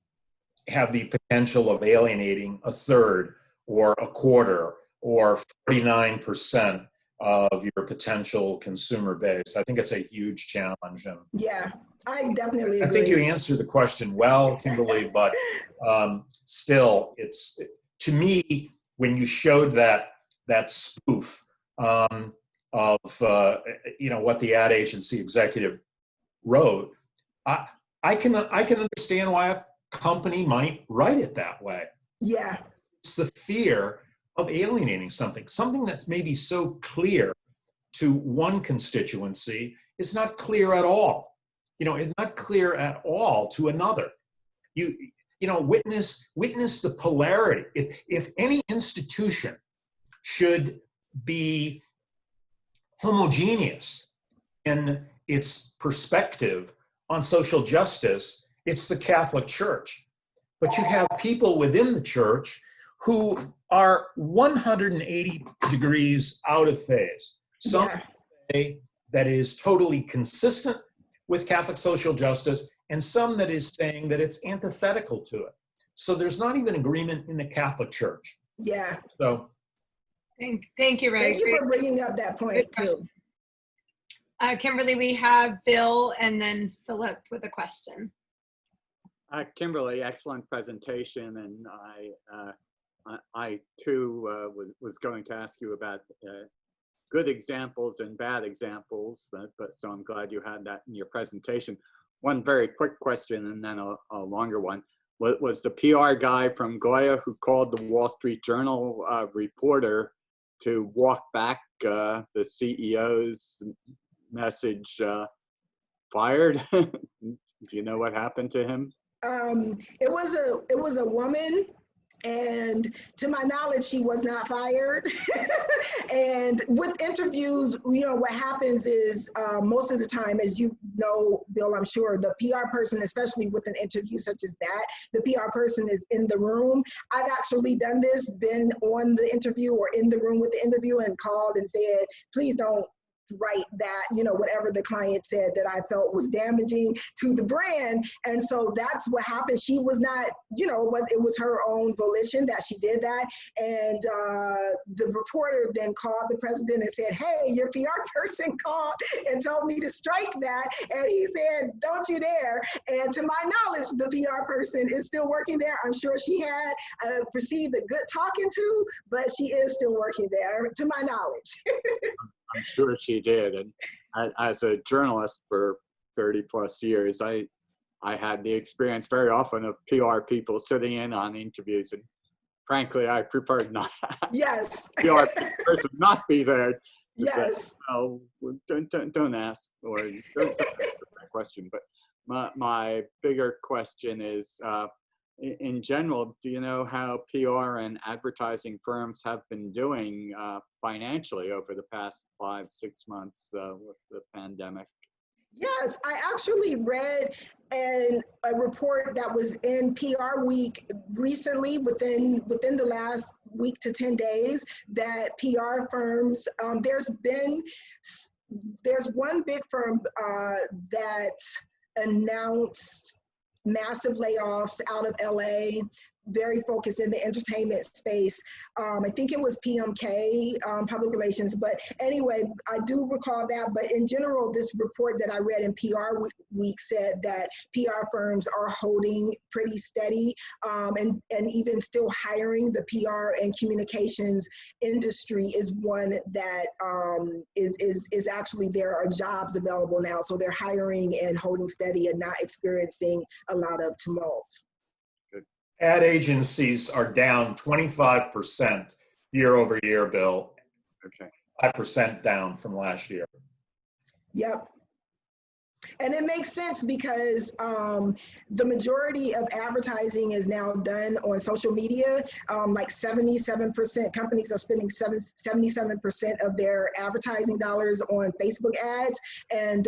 have the potential of alienating a third or a quarter or 49% of your potential consumer base. I think it's a huge challenge. And yeah, I definitely agree. I think you answered the question well, Kimberly, but still, to me, when you showed that spoof of what the ad agency executive wrote, I can understand why a company might write it that way. Yeah, it's the fear of alienating something that's maybe so clear to one constituency is not clear at all. It's not clear at all to another. Witness the polarity. If any institution should be homogeneous in its perspective on social justice, it's the Catholic Church. But you have people within the church who are 180 degrees out of phase. Some say that is totally consistent with Catholic social justice, and some that is saying that it's antithetical to it. So there's not even agreement in the Catholic Church. Yeah. So thank you, Ray. Thank you for bringing up that point too. Kimberly, we have Bill and then Philip with a question. Kimberly, excellent presentation, and I too was going to ask you about good examples and bad examples, but so I'm glad you had that in your presentation. One very quick question and then a longer one. Was the PR guy from Goya who called the Wall Street Journal reporter to walk back the CEO's message fired? Do you know what happened to him? It was a woman, and to my knowledge, she was not fired. And with interviews, what happens is most of the time, as you know, Bill, I'm sure, the PR person, especially with an interview such as that, the PR person is in the room. I've actually done this, been on the interview or in the room with the interview and called and said, please don't write that, whatever the client said that I felt was damaging to the brand. And so that's what happened. She was not, it was her own volition that she did that. And the reporter then called the president and said, hey, your PR person called and told me to strike that. And he said, don't you dare. And to my knowledge, the PR person is still working there. I'm sure she had received a good talking to, but she is still working there, to my knowledge. I'm sure she did. And as a journalist for 30 plus years, I had the experience very often of PR people sitting in on interviews, and frankly, I preferred not. Yes. PR person not be there. Yes. Say, oh, don't ask or don't answer that question. But my bigger question is, in general, do you know how PR and advertising firms have been doing financially over the past 5-6 months with the pandemic? Yes, I actually read a report that was in PR Week recently, within the last week to 10 days, that PR firms, there's one big firm that announced massive layoffs out of LA. very focused in the entertainment space. I think it was PMK, public relations, but anyway, I do recall that. But in general, this report that I read in PR Week said that PR firms are holding pretty steady, and even still hiring. The PR and communications industry is one that is actually, there are jobs available now. So they're hiring and holding steady and not experiencing a lot of tumult. Ad agencies are down 25% year over year, Bill. Okay. 5% down from last year. Yep. And it makes sense because the majority of advertising is now done on social media. Like 77% companies are spending 77% of their advertising dollars on Facebook ads and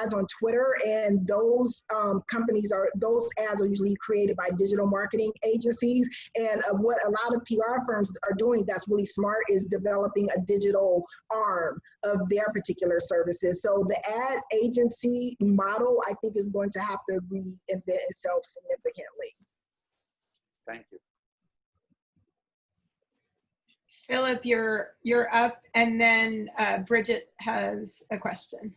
ads on Twitter. And those those ads are usually created by digital marketing agencies. And what a lot of PR firms are doing that's really smart is developing a digital arm of their particular services. So the ad agency model, I think, is going to have to reinvent itself significantly. Thank you. Philip, you're up, and then Bridget has a question.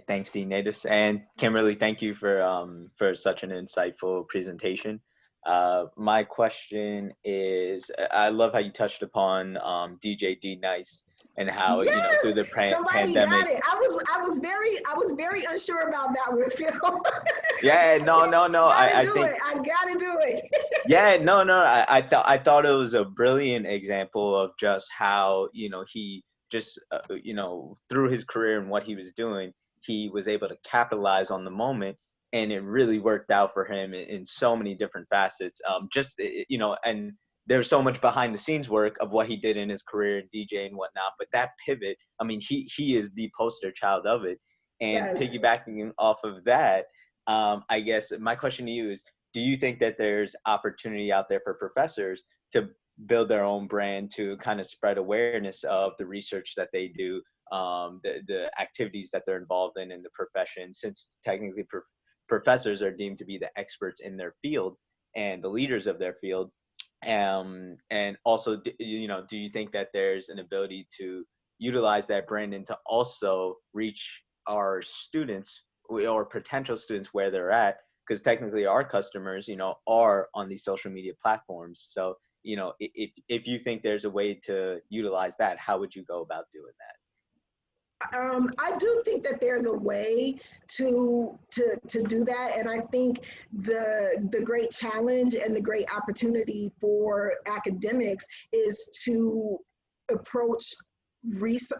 Thanks, Dean Natus, and Kimberly. Thank you for such an insightful presentation. My question is, I love how you touched upon DJ D Nice and how, yes, you know, through the somebody pandemic. got it. I was very unsure about that one, Phil. Yeah, no. I think I gotta do it. Yeah, no. I thought it was a brilliant example of just how, you know, he just you know, through his career and what he was doing, he was able to capitalize on the moment, and it really worked out for him in so many different facets. You know, and there's so much behind the scenes work of what he did in his career in DJ and whatnot, but that pivot, I mean, he is the poster child of it. And Yes. piggybacking off of that, I guess my question to you is, do you think that there's opportunity out there for professors to build their own brand, to kind of spread awareness of the research that they do, the activities that they're involved in the profession, since technically professors are deemed to be the experts in their field and the leaders of their field? And also, you know, do you think that there's an ability to utilize that brand and to also reach our students or potential students where they're at? Because technically our customers, you know, are on these social media platforms. So, you know, if you think there's a way to utilize that, how would you go about doing that? I do think that there's a way to do that, and I think the great challenge and the great opportunity for academics is to approach research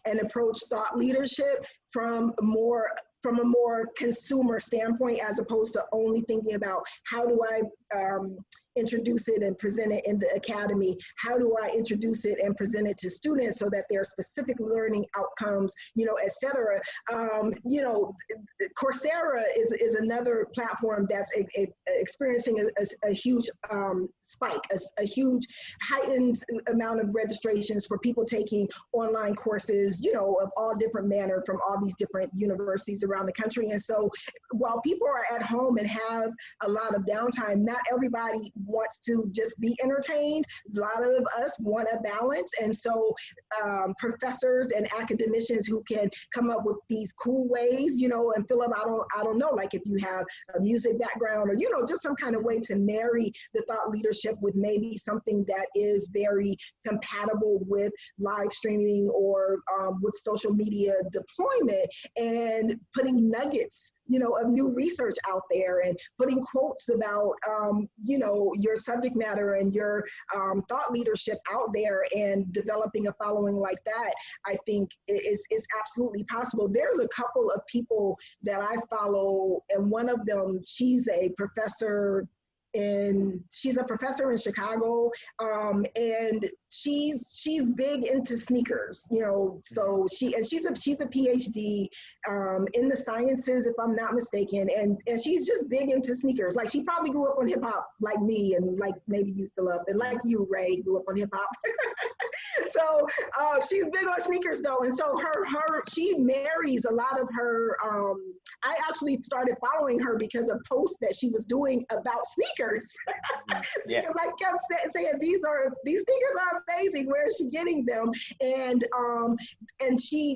and approach thought leadership from a more consumer standpoint, as opposed to only thinking about how do I introduce it and present it in the academy? How do I introduce it and present it to students so that there are specific learning outcomes, you know, et cetera? You know, Coursera is another platform that's experiencing a huge spike, a huge heightened amount of registrations for people taking online courses, you know, of all different manner from all these different universities around the country. And so while people are at home and have a lot of downtime, not everybody wants to just be entertained. A lot of us want a balance. And so professors and academicians who can come up with these cool ways, you know, and Philip, I don't know, like if you have a music background or, you know, just some kind of way to marry the thought leadership with maybe something that is very compatible with live streaming or with social media deployment, and putting nuggets, you know, of new research out there and putting quotes about, you know, your subject matter and your thought leadership out there and developing a following like that, I think is absolutely possible. There's a couple of people that I follow, and one of them, she's a professor in Chicago, and she's big into sneakers, you know. So she's a PhD in the sciences, if I'm not mistaken, and she's just big into sneakers. Like, she probably grew up on hip hop like me, and like maybe you, Philip, and like you, Ray, grew up on hip hop. So she's big on sneakers though, and so she marries a lot of her. I actually started following her because of posts that she was doing about sneakers. Yeah. Because I kept saying these sneakers are amazing. Where is she getting them? And she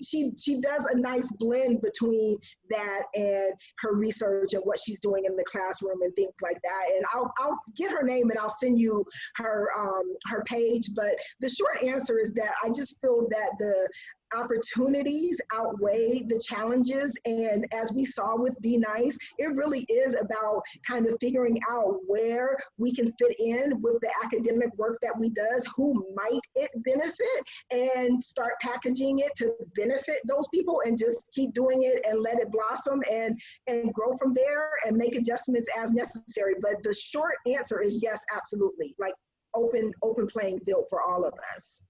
does a nice blend between that and her research and what she's doing in the classroom and things like that. And I'll get her name and I'll send you her page. But the short answer is that I just feel that the opportunities outweigh the challenges. And as we saw with D-Nice, it really is about kind of figuring out where we can fit in with the academic work that we does, who might it benefit, and start packaging it to benefit those people and just keep doing it and let it blossom and grow from there and make adjustments as necessary. But the short answer is yes, absolutely. Like open playing field for all of us.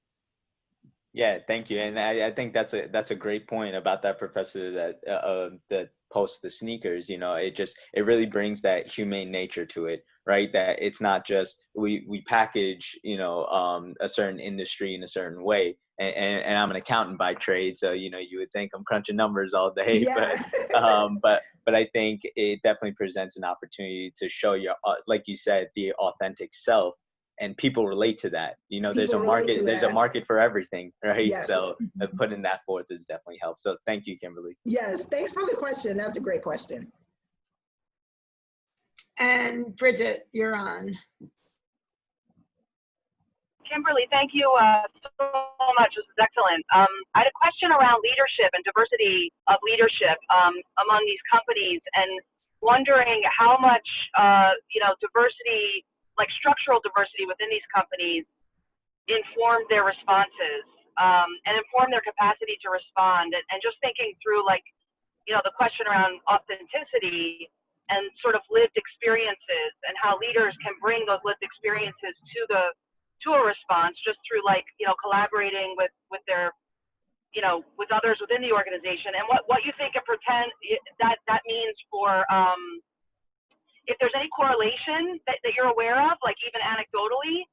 Yeah, thank you. And I think that's a great point about that professor that posts the sneakers. You know, it really brings that humane nature to it, right? That it's not just we package, you know, a certain industry in a certain way. And I'm an accountant by trade, so you know, you would think I'm crunching numbers all day, Yeah. but I think it definitely presents an opportunity to show your, like you said, the authentic self. And people relate to that. You know, there's a market for everything, right? Yes. So putting that forth has definitely helped. So thank you, Kimberly. Yes, thanks for the question. That's a great question. And Bridget, you're on. Kimberly, thank you so much. This is excellent. I had a question around leadership and diversity of leadership among these companies, and wondering how much diversity, like structural diversity within these companies, informed their responses and informed their capacity to respond. And just thinking through, like, you know, the question around authenticity and sort of lived experiences, and how leaders can bring those lived experiences to a response just through, like, you know, collaborating with their, you know, with others within the organization, and what you think that means for if there's any correlation that you're aware of, like even anecdotally,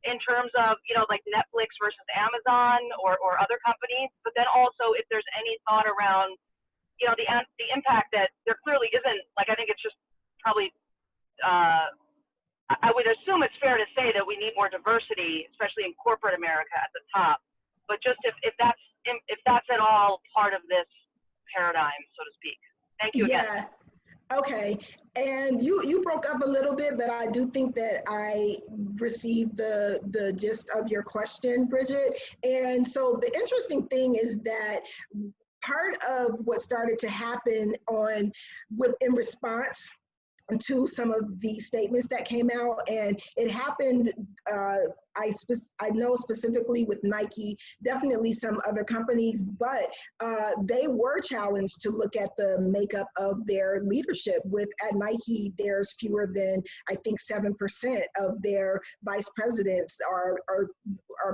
in terms of, you know, like Netflix versus Amazon or other companies, but then also if there's any thought around, you know, the impact that there clearly isn't, like, I think it's just probably, I would assume it's fair to say that we need more diversity, especially in corporate America at the top, but just if that's at all part of this paradigm, so to speak. Thank you again. Yeah. Okay, and you broke up a little bit, but I do think that I received the gist of your question, Bridget. And so the interesting thing is that part of what started to happen in response to some of the statements that came out, and it happened, I know specifically with Nike, definitely some other companies, but they were challenged to look at the makeup of their leadership. At Nike, there's fewer than, I think, 7% of their vice presidents are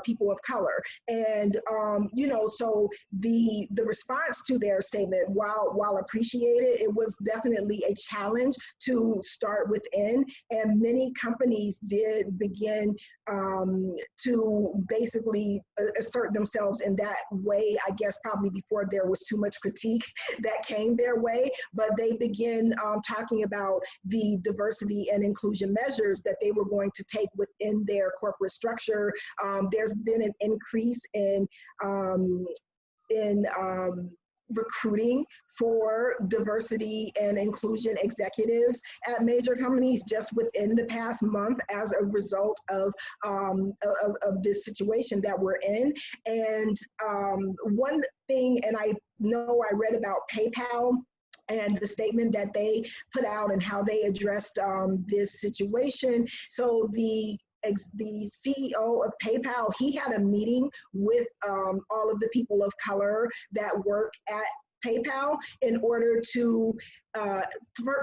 people of color. And, you know, so the response to their statement, while appreciated, it was definitely a challenge to start within. And many companies did begin to basically assert themselves in that way, I guess probably before there was too much critique that came their way, but they begin talking about the diversity and inclusion measures that they were going to take within their corporate structure. There's been an increase in recruiting for diversity and inclusion executives at major companies just within the past month as a result of this situation that we're in. And one thing, and I know I read about PayPal and the statement that they put out and how they addressed this situation. So the CEO of PayPal, he had a meeting with all of the people of color that work at PayPal in order to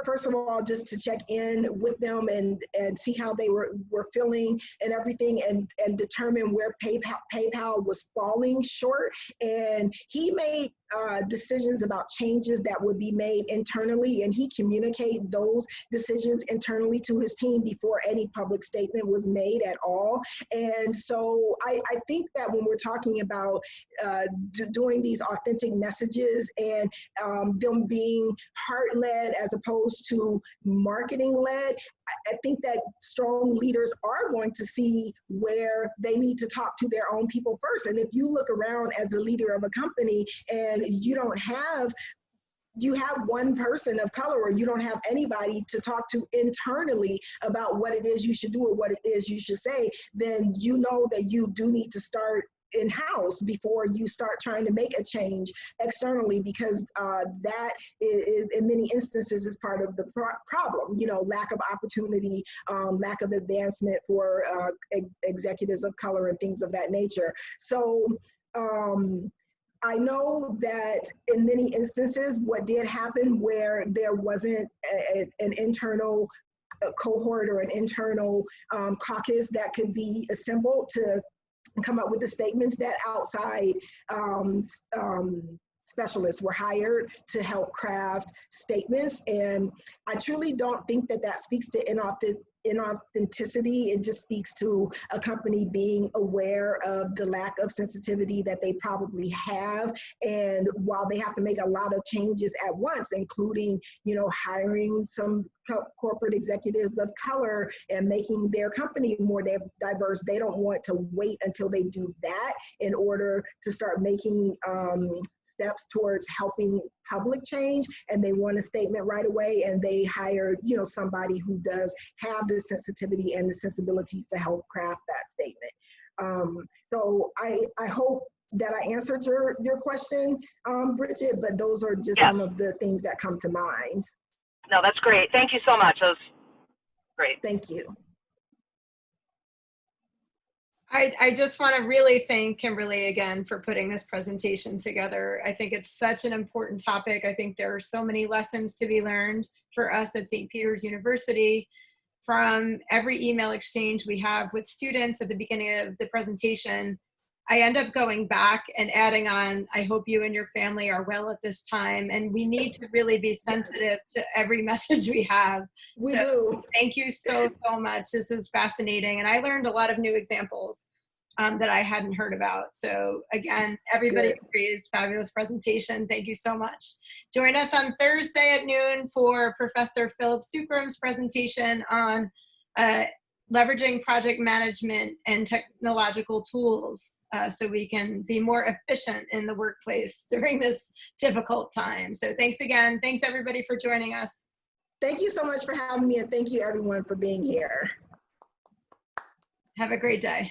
first of all, just to check in with them and see how they were feeling and everything, and determine where PayPal was falling short. And he made decisions about changes that would be made internally, and he communicated those decisions internally to his team before any public statement was made at all. And so I think that when we're talking about doing these authentic messages and them being heart-led as opposed to marketing-led, I think that strong leaders are going to see where they need to talk to their own people first. And if you look around as a leader of a company and you have one person of color, or you don't have anybody to talk to internally about what it is you should do or what it is you should say, then you know that you do need to start in-house before you start trying to make a change externally, because that is, in many instances, is part of the problem. Lack of opportunity, lack of advancement for executives of color and things of that nature. So I know that in many instances, what did happen where there wasn't an internal cohort or an internal caucus that could be assembled to come up with the statements, that outside specialists were hired to help craft statements. And I truly don't think that speaks to inauthenticity. It just speaks to a company being aware of the lack of sensitivity that they probably have. And while they have to make a lot of changes at once, including, hiring some corporate executives of color and making their company more diverse, they don't want to wait until they do that in order to start making steps towards helping public change. And they want a statement right away, and they hire, somebody who does have the sensitivity and the sensibilities to help craft that statement. So I hope that I answered your question, Bridget, but those are just some of the things that come to mind. No, that's great. Thank you so much. That was great. Thank you. I just want to really thank Kimberly again for putting this presentation together. I think it's such an important topic. I think there are so many lessons to be learned for us at St. Peter's University from every email exchange we have with students at the beginning of the presentation. I end up going back and adding on, I hope you and your family are well at this time. And we need to really be sensitive to every message we have. We do. Thank you so much. This is fascinating. And I learned a lot of new examples that I hadn't heard about. So again, everybody agrees, fabulous presentation. Thank you so much. Join us on Thursday at noon for Professor Philip Sukram's presentation on leveraging project management and technological tools so we can be more efficient in the workplace during this difficult time. So thanks again. Thanks everybody for joining us. Thank you so much for having me, and thank you everyone for being here. Have a great day.